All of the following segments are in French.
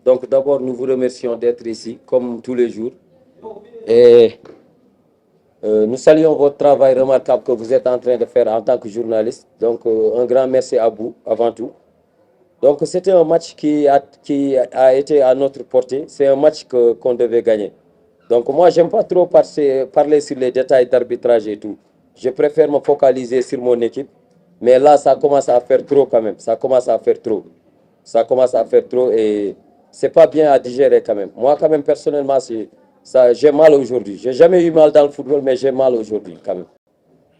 Donc d'abord, nous vous remercions d'être ici, comme tous les jours. Et nous saluons votre travail remarquable que vous êtes en train de faire en tant que journaliste. Donc un grand merci à vous, avant tout. Donc c'était un match qui a été à notre portée. C'est un match qu'on devait gagner. Donc moi, j'aime pas trop parler sur les détails d'arbitrage et tout. Je préfère me focaliser sur mon équipe. Mais là, ça commence à faire trop quand même. Ça commence à faire trop. Ça commence à faire trop et c'est pas bien à digérer quand même. Moi, quand même, personnellement, j'ai mal aujourd'hui. J'ai jamais eu mal dans le football, mais j'ai mal aujourd'hui quand même.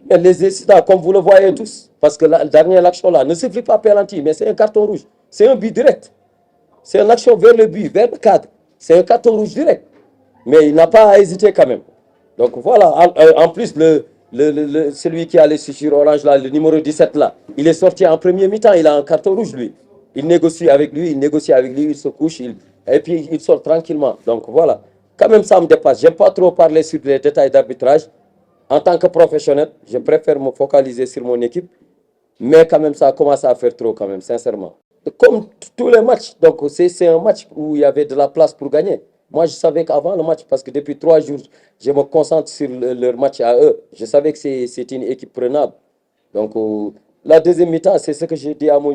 Et les incidents, comme vous le voyez tous, parce que la dernière action là ne siffle pas penalty, mais c'est un carton rouge. C'est un but direct. C'est une action vers le but, vers le cadre. C'est un carton rouge direct. Mais il n'a pas à hésiter quand même. Donc voilà, en plus, celui qui a les sur orange, là, le numéro 17 là, il est sorti en premier mi-temps, il a un carton rouge lui. Il négocie avec lui, il se couche, et puis il sort tranquillement. Donc voilà, quand même ça me dépasse. J'aime pas trop parler sur les détails d'arbitrage. En tant que professionnel, je préfère me focaliser sur mon équipe, mais quand même ça commence à faire trop quand même, sincèrement. Comme tous les matchs, donc c'est un match où il y avait de la place pour gagner. Moi, je savais qu'avant le match, parce que depuis 3 jours, je me concentre sur leur match à eux. Je savais que c'est une équipe prenable. Donc, la deuxième mi-temps, c'est ce que j'ai dit à mes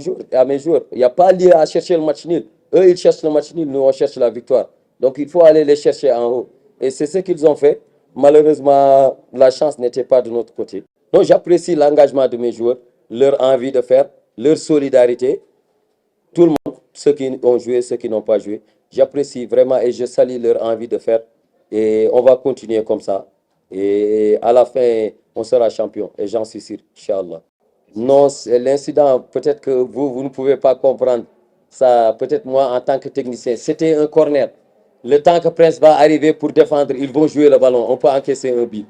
joueurs. Il n'y a pas lieu à chercher le match nul. Eux, ils cherchent le match nul, nous, on cherche la victoire. Donc, il faut aller les chercher en haut. Et c'est ce qu'ils ont fait. Malheureusement, la chance n'était pas de notre côté. Donc, j'apprécie l'engagement de mes joueurs, leur envie de faire, leur solidarité. Tout le monde, ceux qui ont joué, ceux qui n'ont pas joué. J'apprécie vraiment et je salue leur envie de faire. Et on va continuer comme ça. Et à la fin, on sera champion. Et j'en suis sûr, Inch'Allah. Non, c'est l'incident, peut-être que vous ne pouvez pas comprendre ça. Peut-être moi, en tant que technicien, c'était un corner. Le temps que Prince va arriver pour défendre, ils vont jouer le ballon. On peut encaisser un but.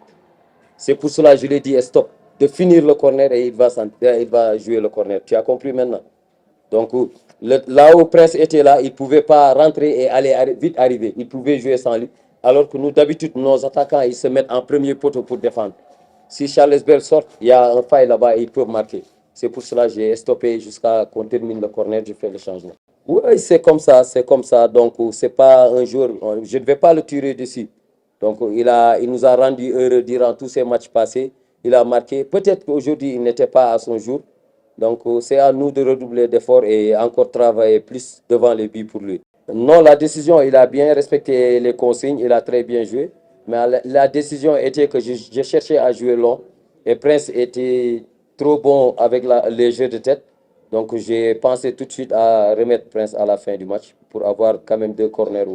C'est pour cela que je l'ai dit, stop, de finir le corner et il va jouer le corner. Tu as compris maintenant? Donc, là où Prince était là, il ne pouvait pas rentrer et vite arriver. Il pouvait jouer sans lui. Alors que nous, d'habitude, nos attaquants, ils se mettent en premier poteau pour défendre. Si Charles Bell sort, il y a un faille là-bas et ils peuvent marquer. C'est pour cela que j'ai stoppé jusqu'à qu'on termine le corner, je fais le changement. Oui, c'est comme ça, c'est comme ça. Donc, c'est pas un jour, je ne vais pas le tirer dessus. Donc, il nous a rendu heureux durant tous ces matchs passés. Il a marqué. Peut-être qu'aujourd'hui, il n'était pas à son jour. Donc, c'est à nous de redoubler d'efforts et encore travailler plus devant les buts pour lui. Non, la décision, il a bien respecté les consignes, il a très bien joué. Mais la décision était que je cherchais à jouer long. Et Prince était trop bon avec les jeux de tête. Donc, j'ai pensé tout de suite à remettre Prince à la fin du match pour avoir quand même 2 corners